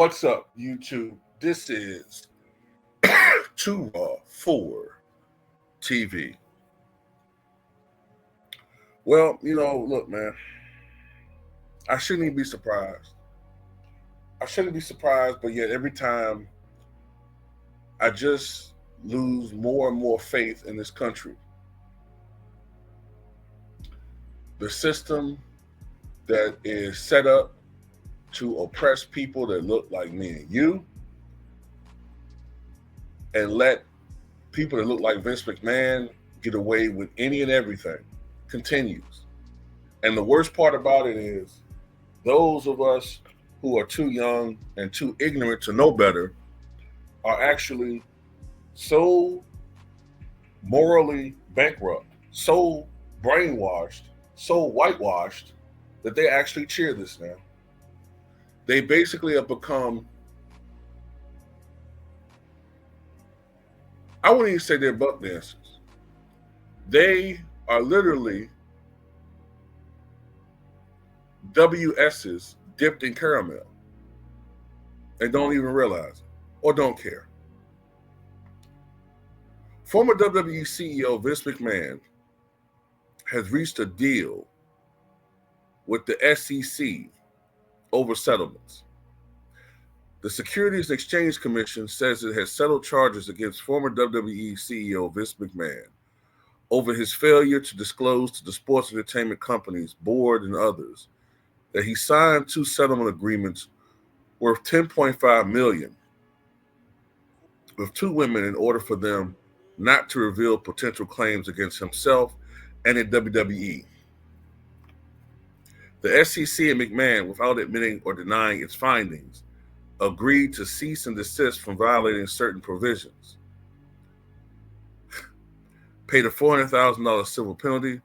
What's up, YouTube? This is Too Raw for TV. Well, look, man, I shouldn't even be surprised. I shouldn't be surprised, but yet every time I just lose more and more faith in this country. The system that is set up to oppress people that look like me and you, and let people that look like Vince McMahon get away with any and everything continues. And the worst part about it is those of us who are too young and too ignorant to know better are actually so morally bankrupt, so brainwashed, so whitewashed that they actually cheer this now. They basically have become, I wouldn't even say they're buck dancers. They are literally WS's dipped in caramel and don't even realize it or don't care. Former WWE CEO Vince McMahon has reached a deal with the SEC over settlements. The Securities and Exchange Commission says it has settled charges against former WWE CEO Vince McMahon over his failure to disclose to the sports entertainment company's board and others that he signed two settlement agreements worth $10.5 million with two women in order for them not to reveal potential claims against himself and the WWE. The SEC and McMahon, without admitting or denying its findings, agreed to cease and desist from violating certain provisions, paid a $400,000 civil penalty,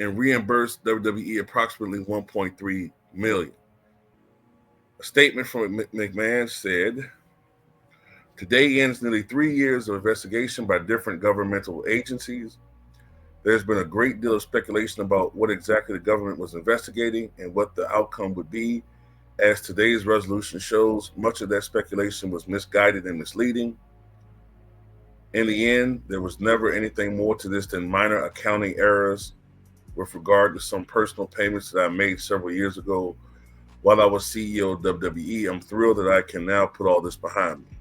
and reimbursed WWE approximately $1.3 million. A statement from McMahon said, "Today ends nearly 3 years of investigation by different governmental agencies. There's been a great deal of speculation about what exactly the government was investigating and what the outcome would be. As today's resolution shows, much of that speculation was misguided and misleading. In the end, there was never anything more to this than minor accounting errors with regard to some personal payments that I made several years ago while I was CEO of WWE. I'm thrilled that I can now put all this behind me."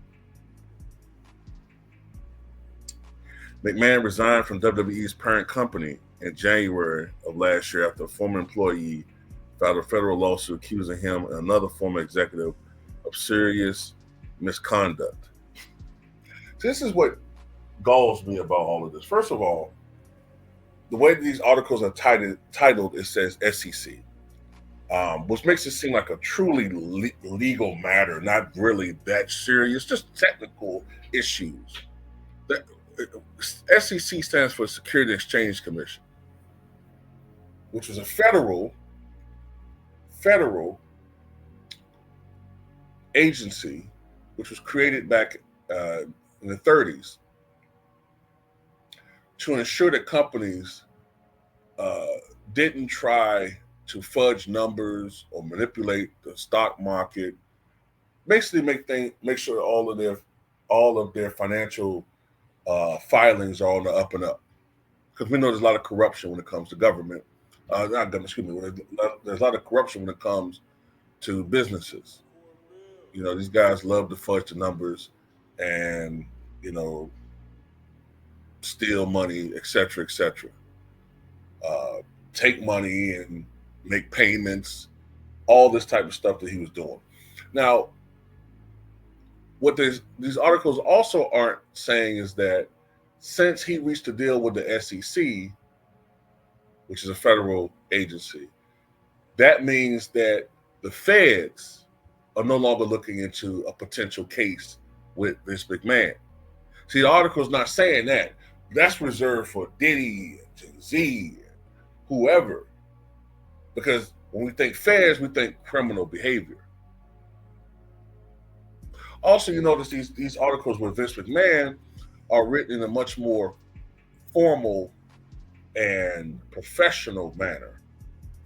McMahon resigned from WWE's parent company in January of last year after a former employee filed a federal lawsuit accusing him and another former executive of serious misconduct. This is what galls me about all of this. First of all, the way these articles are titled, it says SEC, which makes it seem like a truly legal matter, not really that serious, just technical issues. The SEC stands for Security and Exchange Commission, which was a federal agency, which was created back in the 30s to ensure that companies didn't try to fudge numbers or manipulate the stock market. Basically, make sure all of their financial filings are on the up and up, because we know there's a lot of corruption when it comes to government. Not government, excuse me. There's a lot of corruption when it comes to businesses. These guys love to fudge the numbers and steal money, etc., etc. Take money and make payments, all this type of stuff that he was doing. Now, what these articles also aren't saying is that since he reached a deal with the SEC, which is a federal agency, that means that the feds are no longer looking into a potential case with Vince McMahon. See, the article's not saying that. That's reserved for Diddy, Jay-Z, whoever. Because when we think feds, we think criminal behavior. Also, you notice these articles with Vince McMahon are written in a much more formal and professional manner.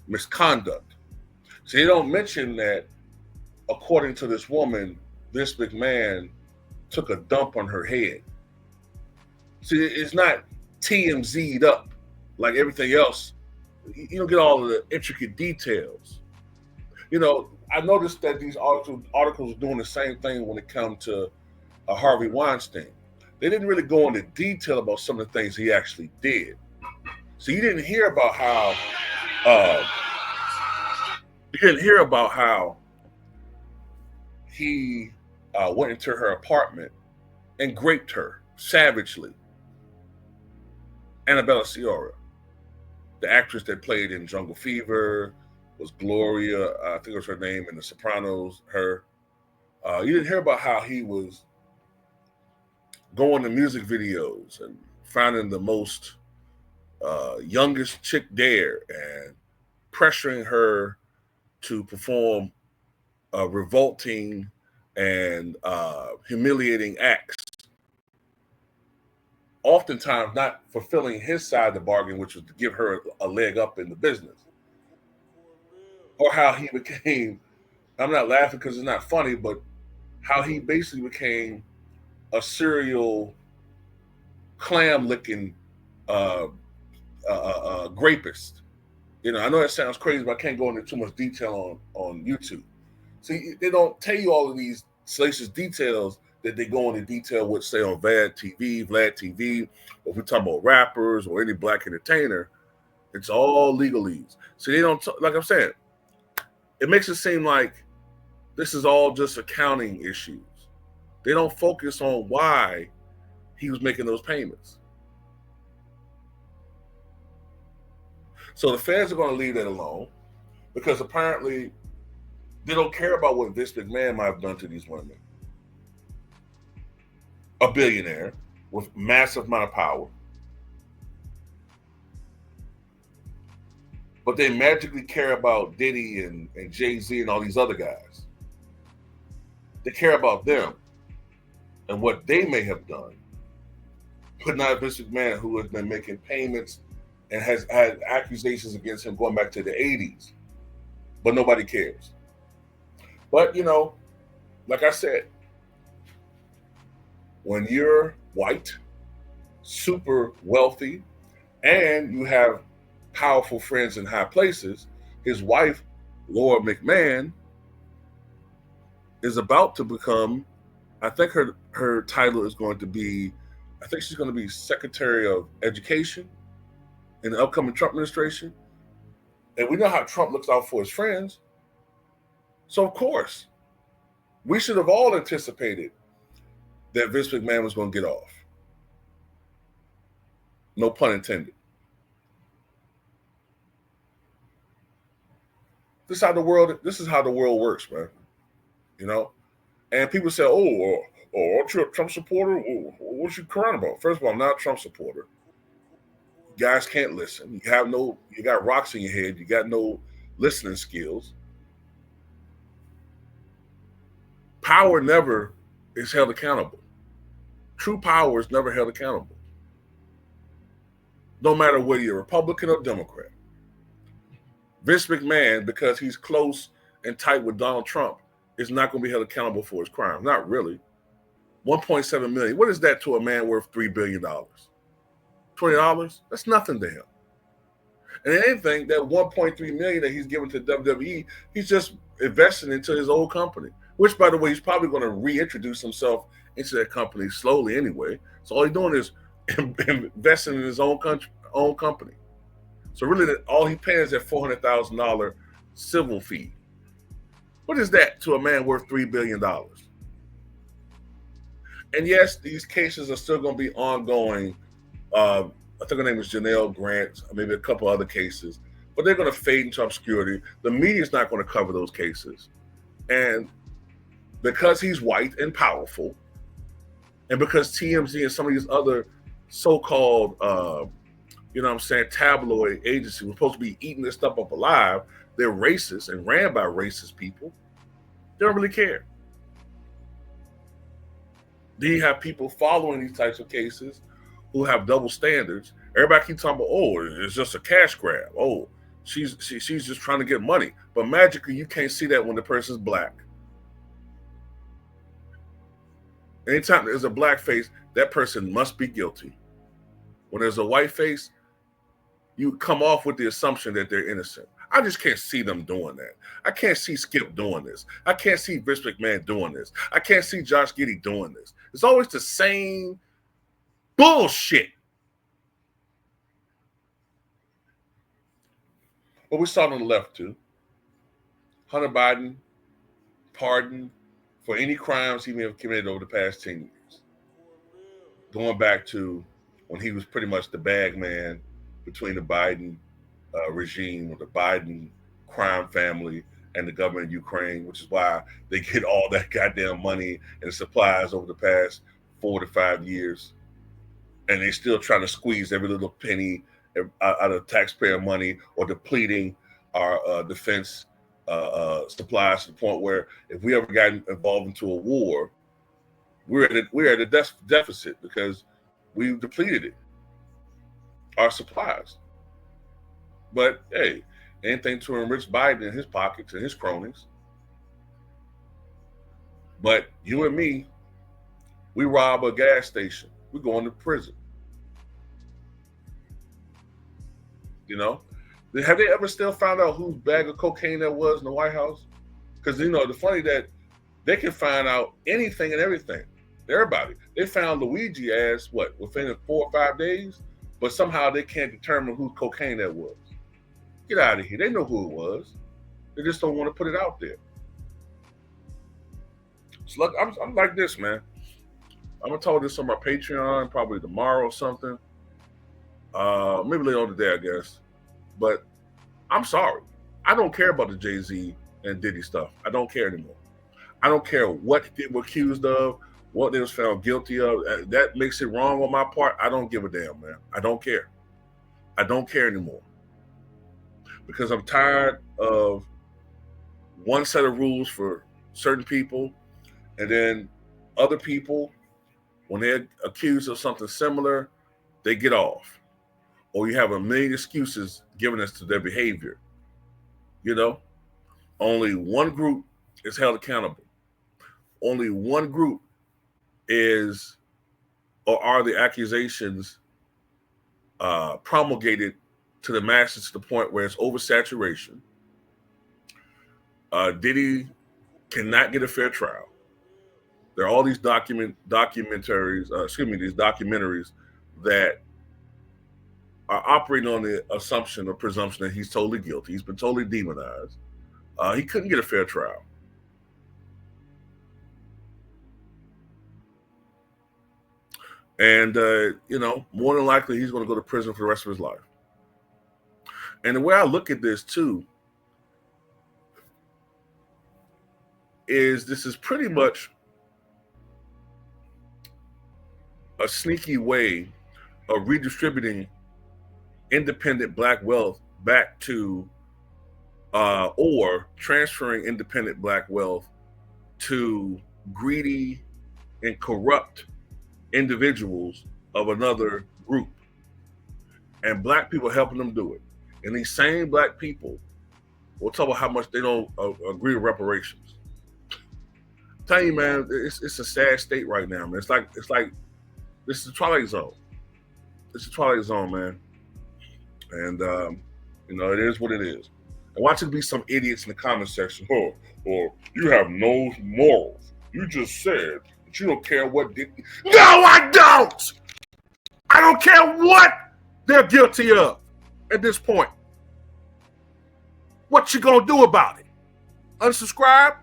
Misconduct. So they don't mention that according to this woman, this McMahon took a dump on her head. See, it's not TMZ'd up like everything else. You don't get all of the intricate details. You know, I noticed that these articles are doing the same thing when it comes to Harvey Weinstein. They didn't really go into detail about some of the things he actually did. So you didn't hear about how he went into her apartment and raped her savagely. Annabella Sciorra, the actress that played in Jungle Fever, was Gloria, I think it was her name, in The Sopranos, her. You didn't hear about how he was going to music videos and finding the most youngest chick there and pressuring her to perform revolting and humiliating acts. Oftentimes not fulfilling his side of the bargain, which was to give her a leg up in the business. Or how he became, I'm not laughing because it's not funny, but how he basically became a serial clam licking rapist. You know, I know that sounds crazy, but I can't go into too much detail on YouTube. See, they don't tell you all of these salacious details that they go into detail with, say, on Vlad TV, or if we talk about rappers or any black entertainer, it's all legalese. So they don't, like I'm saying, it makes it seem like this is all just accounting issues. They don't focus on why he was making those payments. So the feds are going to leave that alone because apparently they don't care about what Vince McMahon might have done to these women. A billionaire with massive amount of power. But they magically care about Diddy and Jay-Z and all these other guys. They care about them and what they may have done. But not Vince McMahon, who has been making payments and has had accusations against him going back to the 80s. But nobody cares. But, you know, like I said, when you're white, super wealthy, and you have powerful friends in high places, his wife, Laura McMahon, is about to become, I think her title is going to be, I think she's going to be Secretary of Education in the upcoming Trump administration. And we know how Trump looks out for his friends. So, of course, we should have all anticipated that Vince McMahon was going to get off. No pun intended. This is how the world works, man. You know? And people say, aren't you a Trump supporter? What you crying about? First of all, I'm not a Trump supporter. You guys can't listen. You got rocks in your head. You got no listening skills. Power never is held accountable. True power is never held accountable. No matter whether you're Republican or Democrat. Vince McMahon, because he's close and tight with Donald Trump, is not going to be held accountable for his crimes. Not really. 1.7 million. What is that to a man worth $3 billion? $20? That's nothing to him. And anything, that 1.3 million that he's given to WWE, he's just investing into his old company. Which, by the way, he's probably going to reintroduce himself into that company slowly anyway. So all he's doing is investing in his own company. So really, all he pays is that $400,000 civil fee. What is that to a man worth $3 billion? And yes, these cases are still going to be ongoing. I think her name is Janelle Grant, maybe a couple other cases, but they're going to fade into obscurity. The media is not going to cover those cases. And because he's white and powerful, and because TMZ and some of these other so-called, tabloid agencies were supposed to be eating this stuff up alive, they're racist and ran by racist people. They don't really care. Then you have people following these types of cases who have double standards. Everybody keeps talking about, it's just a cash grab. She's just trying to get money. But magically, you can't see that when the person's black Anytime there's a black face, that person must be guilty. When there's a white face, you come off with the assumption that they're innocent. I just can't see them doing that. I can't see Skip doing this. I can't see Vince McMahon doing this. I can't see Josh Giddey doing this. It's always the same bullshit. But we saw it on the left too. Hunter Biden pardoned for any crimes he may have committed over the past 10 years. Going back to when he was pretty much the bag man between the Biden regime or the Biden crime family and the government of Ukraine, which is why they get all that goddamn money and supplies over the past 4 to 5 years. And they still trying to squeeze every little penny out of taxpayer money or depleting our defense supplies to the point where if we ever got involved into a war, we're at a deficit because we've depleted it, our supplies. But hey, anything to enrich Biden in his pockets and his cronies. But you and me, we rob a gas station, we're going to prison. You know, have they ever still found out whose bag of cocaine that was in the White House? Because you know, the funny that they can find out anything and everything. Everybody. They found Luigi ass within 4 or 5 days, but somehow they can't determine whose cocaine that was. Get out of here. They know who it was. They just don't want to put it out there. So look, I'm like this, man. I'm gonna talk this on my Patreon probably tomorrow or something. Maybe later on today, I guess. But I'm sorry. I don't care about the Jay-Z and Diddy stuff. I don't care anymore. I don't care what they were accused of, what they was found guilty of. That makes it wrong on my part. I don't give a damn, man. I don't care. I don't care anymore. Because I'm tired of one set of rules for certain people, and then other people, when they're accused of something similar, they get off. Or you have a million excuses given as to their behavior. You know, only one group is held accountable. Only one group are the accusations promulgated to the masses to the point where it's oversaturation. Diddy cannot get a fair trial. There are all these documentaries that are operating on the assumption or presumption that he's totally guilty. He's been totally demonized. He couldn't get a fair trial. And, you know, more than likely, he's going to go to prison for the rest of his life. And the way I look at this, too, is this is pretty much a sneaky way of redistributing independent black wealth back to, or transferring independent black wealth to greedy and corrupt individuals of another group, and black people helping them do it. And these same black people will talk about how much they don't agree with reparations. I'm telling you, man, it's a sad state right now, man. It's like this is the Twilight Zone. It's the Twilight Zone, man. And you know, it is what it is. And watch it be some idiots in the comment section. Or you have no morals. You just said that you don't care what did. No, I don't. I don't care what they're guilty of at this point. What you gonna do about it? Unsubscribe?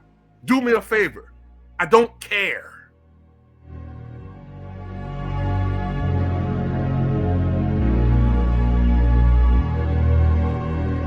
Do me a favor. I don't care.